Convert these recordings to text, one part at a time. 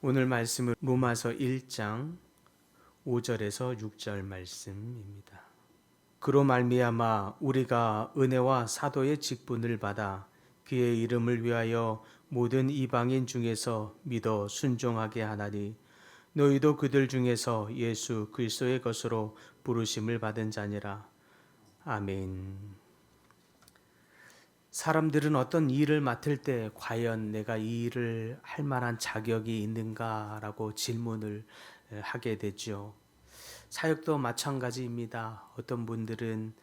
오늘 말씀은 로마서 1장 5절에서 6절 말씀입니다. 그로 말미암아 우리가 은혜와 사도의 직분을 받아 그의 이름을 위하여 모든 이방인 중에서 믿어 순종하게 하나니 너희도 그들 중에서 예수 그리스도의 것으로 부르심을 받은 자니라. 아멘. 사람들은 어떤 일을 맡을 때 과연 내가 이 일을 할 만한 자격이 있는가라고 질문을 하게 되죠. 사역도 마찬가지입니다. 어떤 분들은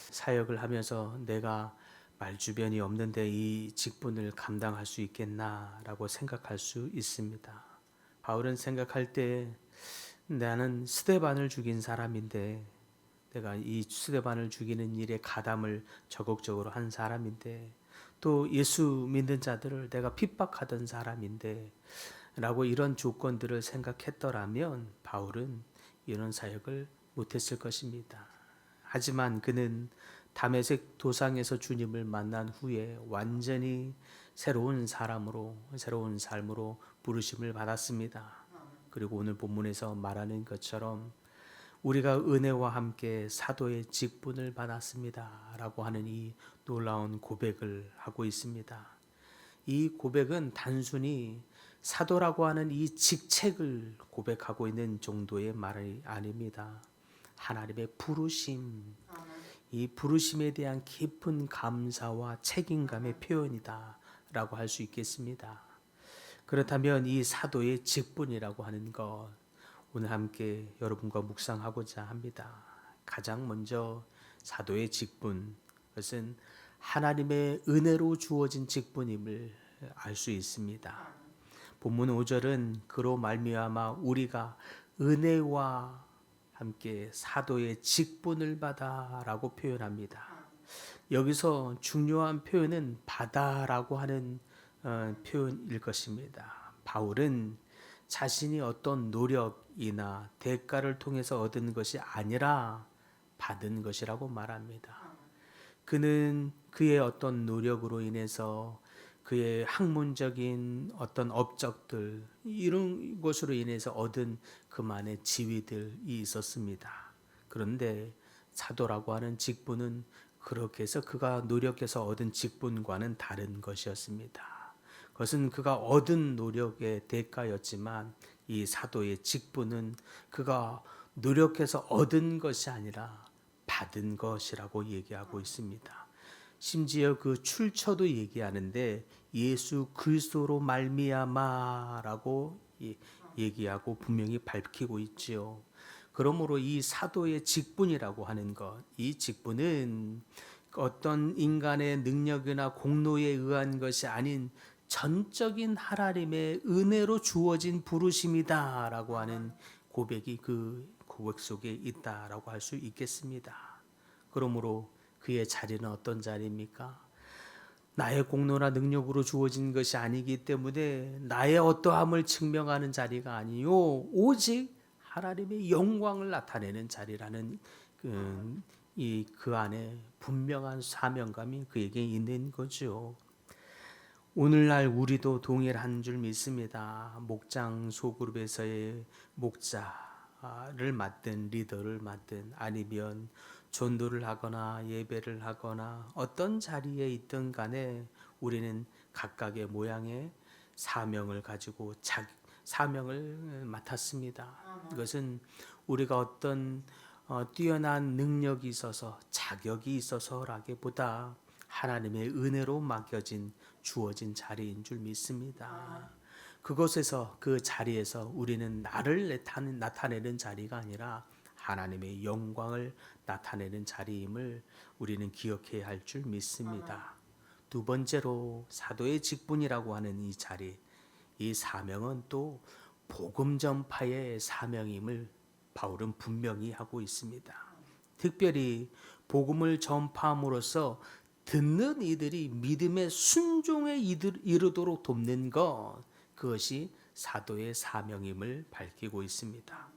사역을 하면서 내가 말주변이 없는데 이 직분을 감당할 수 있겠나라고 생각할 수 있습니다. 바울은 생각할 때 나는 스데반을 죽인 사람인데 내가 이 스데반을 죽이는 일에 가담을 적극적으로 한 사람인데 또 예수 믿는 자들을 내가 핍박하던 사람인데 라고 이런 조건들을 생각했더라면 바울은 이런 사역을 못했을 것입니다. 하지만 그는 다메섹 도상에서 주님을 만난 후에 완전히 새로운 사람으로 새로운 삶으로 부르심을 받았습니다. 그리고 오늘 본문에서 말하는 것처럼 우리가 은혜와 함께 사도의 직분을 받았습니다 라고 하는 이 놀라운 고백을 하고 있습니다. 이 고백은 단순히 사도라고 하는 이 직책을 고백하고 있는 정도의 말이 아닙니다. 하나님의 부르심, 이 부르심에 대한 깊은 감사와 책임감의 표현이다 라고 할 수 있겠습니다. 그렇다면 이 사도의 직분이라고 하는 것, 오늘 함께 여러분과 묵상하고자 합니다. 가장 먼저 사도의 직분, 그것은 하나님의 은혜로 주어진 직분임을 알 수 있습니다. 본문 5절은 그로 말미암아 우리가 은혜와 함께 사도의 직분을 받아라고 표현합니다. 여기서 중요한 표현은 받아라고 하는 표현일 것입니다. 바울은 자신이 어떤 노력이나 대가를 통해서 얻은 것이 아니라 받은 것이라고 말합니다. 그는 그의 어떤 노력으로 인해서 그의 학문적인 어떤 업적들 이런 것으로 인해서 얻은 그만의 지위들이 있었습니다. 그런데 사도라고 하는 직분은 그렇게 해서 그가 노력해서 얻은 직분과는 다른 것이었습니다. 그것은 그가 얻은 노력의 대가였지만 이 사도의 직분은 그가 노력해서 얻은 것이 아니라 받은 것이라고 얘기하고 있습니다. 심지어 그 출처도 얘기하는데 예수 그리스도로 말미암아라고 얘기하고 분명히 밝히고 있지요. 그러므로 이 사도의 직분이라고 하는 것, 이 직분은 어떤 인간의 능력이나 공로에 의한 것이 아닌 전적인 하나님의 은혜로 주어진 부르심이다라고 하는 고백이 그 고백 속에 있다라고 할 수 있겠습니다. 그러므로 그의 자리는 어떤 자리입니까? 나의 공로나 능력으로 주어진 것이 아니기 때문에 나의 어떠함을 증명하는 자리가 아니요 오직 하나님의 영광을 나타내는 자리라는 그 안에 분명한 사명감이 그에게 있는 거죠. 오늘날 우리도 동일한 줄 믿습니다. 목장 소그룹에서의 목자를 맡든 리더를 맡든 아니면 전도를 하거나 예배를 하거나 어떤 자리에 있든 간에 우리는 각각의 모양의 사명을 가지고 사명을 맡았습니다. 이것은 우리가 어떤 뛰어난 능력이 있어서 자격이 있어서라기보다 하나님의 은혜로 맡겨진 주어진 자리인 줄 믿습니다. 그곳에서 그 자리에서 우리는 나를 나타내는 자리가 아니라 하나님의 영광을 나타내는 자리임을 우리는 기억해야 할 줄 믿습니다. 두 번째로 사도의 직분이라고 하는 이 자리, 이 사명은 또 복음 전파의 사명임을 바울은 분명히 하고 있습니다. 특별히 복음을 전파함으로써 듣는 이들이 믿음의 순종에 이르도록 돕는 것, 그것이 사도의 사명임을 밝히고 있습니다.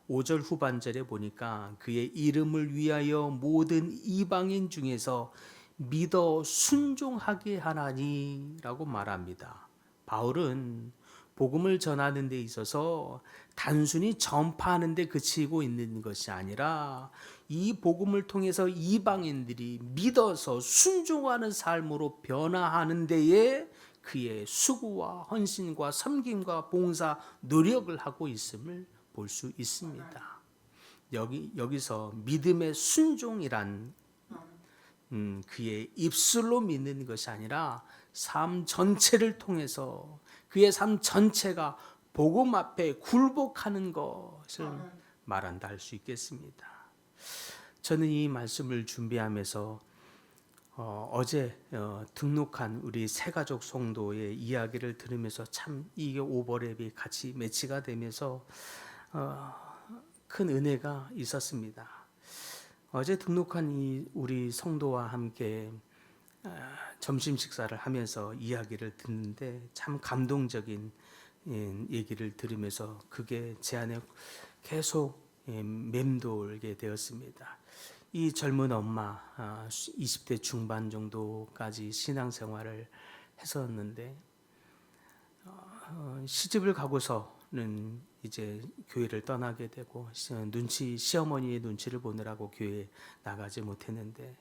5절 후반절에 보니까 그의 이름을 위하여 모든 이방인 중에서 믿어 순종하게 하나니라고 말합니다. 바울은 복음을 전하는 데 있어서 단순히 전파하는 데 그치고 있는 것이 아니라 이 복음을 통해서 이방인들이 믿어서 순종하는 삶으로 변화하는 데에 그의 수고와 헌신과 섬김과 봉사, 노력을 하고 있음을 볼 수 있습니다. 여기서 믿음의 순종이란 그의 입술로 믿는 것이 아니라 삶 전체를 통해서 그의 삶 전체가 복음 앞에 굴복하는 것을 말한다 할 수 있겠습니다. 저는 이 말씀을 준비하면서 어제 등록한 우리 새가족 성도의 이야기를 들으면서 참 이게 오버랩이 같이 매치가 되면서 큰 은혜가 있었습니다. 어제 등록한 이 우리 성도와 함께 점심 식사를 하면서 이야기를 듣는데 참 감동적인 얘기를 들으면서 그게 제 안에 계속 맴돌게 되었습니다. 이 젊은 엄마 20대 중반 정도까지 신앙생활을 했었는데 시집을 가고서는 이제 교회를 떠나게 되고 시어머니의 눈치를 보느라고 교회에 나가지 못했는데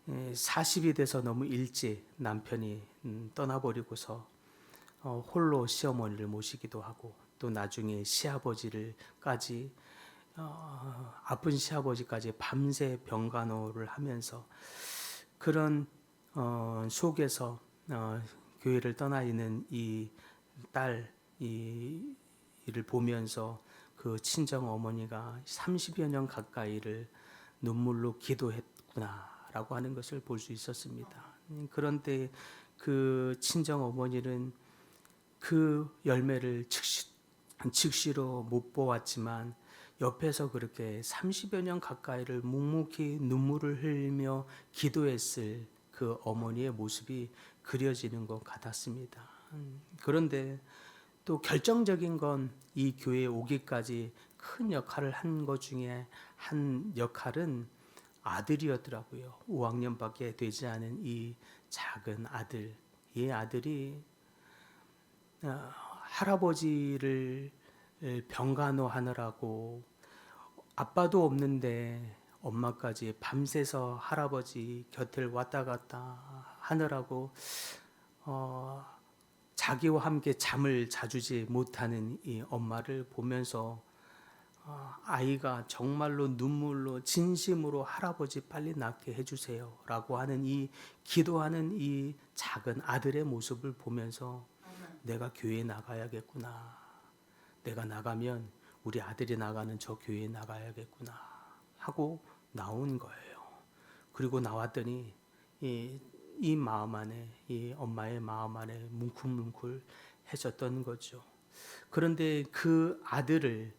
40이 돼서 너무 일찍 남편이 떠나버리고서 홀로 시어머니를 모시기도 하고 또 나중에 시아버지를까지 아픈 시아버지까지 밤새 병간호를 하면서 그런 속에서 교회를 떠나 있는 이 딸 이를 보면서 그 친정 어머니가 30여 년 가까이를 눈물로 기도했구나라고 하는 것을 볼 수 있었습니다. 그런데 그 친정 어머니는 그 열매를 즉시로 못 보았지만 옆에서 그렇게 30여 년 가까이를 묵묵히 눈물을 흘리며 기도했을 그 어머니의 모습이 그려지는 것 같았습니다. 그런데 또 결정적인 건 이 교회에 오기까지 큰 역할을 한 것 중에 한 역할은 아들이었더라고요. 5학년밖에 되지 않은 이 작은 아들. 이 아들이 할아버지를 병간호하느라고 아빠도 없는데 엄마까지 밤새서 할아버지 곁을 왔다 갔다 하느라고 자기와 함께 잠을 자주지 못하는 이 엄마를 보면서 아이가 정말로 눈물로 진심으로 할아버지 빨리 낫게 해주세요 라고 하는 이 기도하는 이 작은 아들의 모습을 보면서 내가 교회에 나가야겠구나. 내가 나가면 우리 아들이 나가는 저 교회에 나가야겠구나 하고 나온 거예요. 그리고 나왔더니 이 마음 안에, 이 엄마의 마음 안에 뭉클뭉클해졌던 거죠. 그런데 그 아들을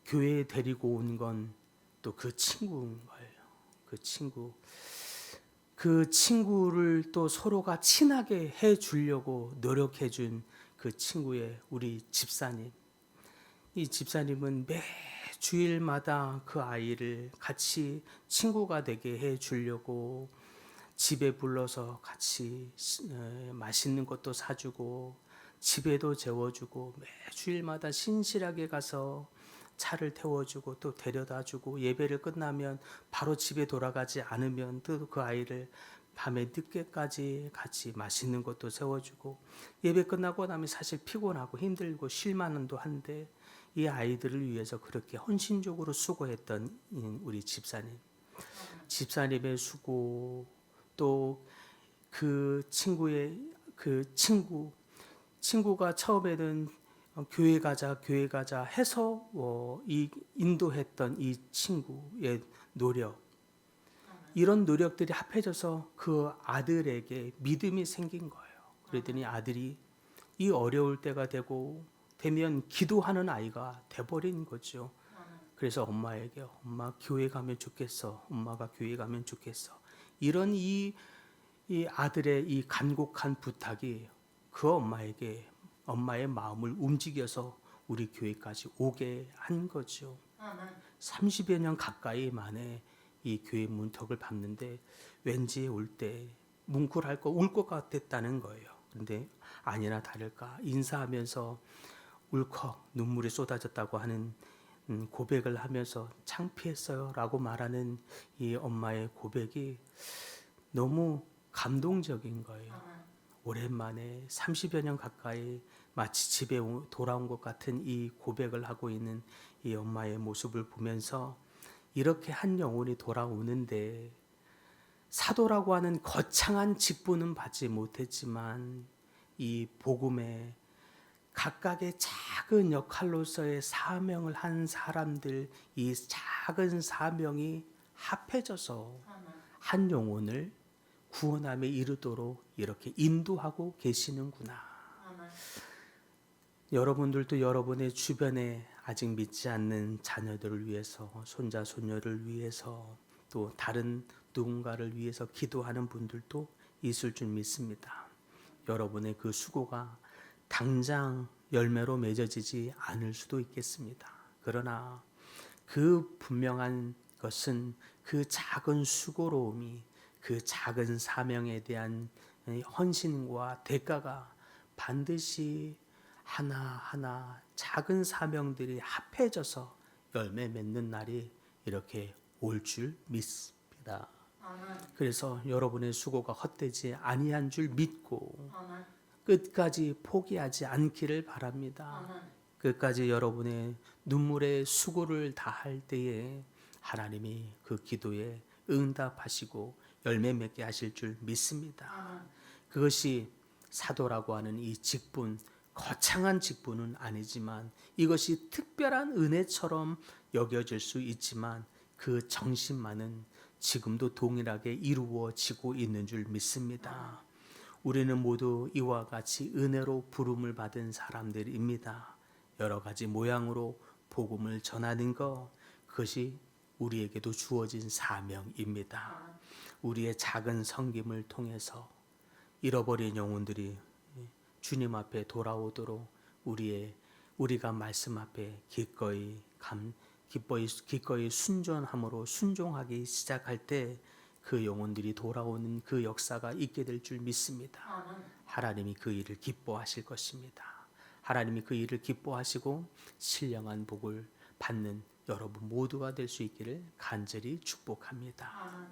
교회에 데리고 온 건 또 그 친구인 거예요. 그 친구를 또 서로가 친하게 해 주려고 노력해 준 그 친구의 우리 집사님. 이 집사님은 매 주일마다 그 아이를 같이 친구가 되게 해 주려고 집에 불러서 같이 맛있는 것도 사주고 집에도 재워주고 매 주일마다 신실하게 가서 차를 태워주고 또 데려다주고 예배를 끝나면 바로 집에 돌아가지 않으면 또 그 아이를 밤에 늦게까지 같이 맛있는 것도 세워주고 예배 끝나고 나면 사실 피곤하고 힘들고 쉴만도 한데 이 아이들을 위해서 그렇게 헌신적으로 수고했던 우리 집사님의 수고 또 그 친구의 친구가 처음에는 교회 가자 해서 인도했던 이 친구의 노력 이런 노력들이 합해져서 그 아들에게 믿음이 생긴 거예요. 그랬더니 아들이 이 어려울 때가 되면 기도하는 아이가 돼버린 거죠. 그래서 엄마에게 엄마 교회 가면 좋겠어. 엄마가 교회 가면 좋겠어. 이런 이 아들의 이 간곡한 부탁이 그 엄마에게 엄마의 마음을 움직여서 우리 교회까지 오게 한 거죠. 30여 년 가까이 만에 이 교회 문턱을 밟는데 왠지 올 때 뭉클할 울 것 같았다는 거예요. 근데 아니나 다를까 인사하면서 울컥 눈물이 쏟아졌다고 하는 고백을 하면서 창피했어요라고 말하는 이 엄마의 고백이 너무 감동적인 거예요. 오랜만에 30여 년 가까이 마치 집에 돌아온 것 같은 이 고백을 하고 있는 이 엄마의 모습을 보면서 이렇게 한 영혼이 돌아오는데 사도라고 하는 거창한 직분은 받지 못했지만 이 복음의 각각의 작은 역할로서의 사명을 한 사람들, 이 작은 사명이 합해져서 한 영혼을 구원함에 이르도록 이렇게 인도하고 계시는구나. 여러분들도 여러분의 주변에 아직 믿지 않는 자녀들을 위해서, 손자 손녀를 위해서, 또 다른 누군가를 위해서 기도하는 분들도 있을 줄 믿습니다. 여러분의 그 수고가 당장 열매로 맺어지지 않을 수도 있겠습니다. 그러나 그 분명한 것은 그 작은 수고로움이, 그 작은 사명에 대한 헌신과 대가가 반드시 하나하나 작은 사명들이 합해져서 열매 맺는 날이 이렇게 올 줄 믿습니다. 그래서 여러분의 수고가 헛되지 아니한 줄 믿고 끝까지 포기하지 않기를 바랍니다. 끝까지 여러분의 눈물의 수고를 다할 때에 하나님이 그 기도에 응답하시고 열매 맺게 하실 줄 믿습니다. 그것이 사도라고 하는 이 직분, 거창한 직분은 아니지만 이것이 특별한 은혜처럼 여겨질 수 있지만 그 정신만은 지금도 동일하게 이루어지고 있는 줄 믿습니다. 우리는 모두 이와 같이 은혜로 부름을 받은 사람들입니다. 여러 가지 모양으로 복음을 전하는 것, 그것이 우리에게도 주어진 사명입니다. 우리의 작은 섬김을 통해서 잃어버린 영혼들이 주님 앞에 돌아오도록 우리가 말씀 앞에 기꺼이 순종함으로 순종하기 시작할 때 그 영혼들이 돌아오는 그 역사가 있게 될 줄 믿습니다. 하나님이 그 일을 기뻐하실 것입니다. 하나님이 그 일을 기뻐하시고 신령한 복을 받는 여러분 모두가 될 수 있기를 간절히 축복합니다.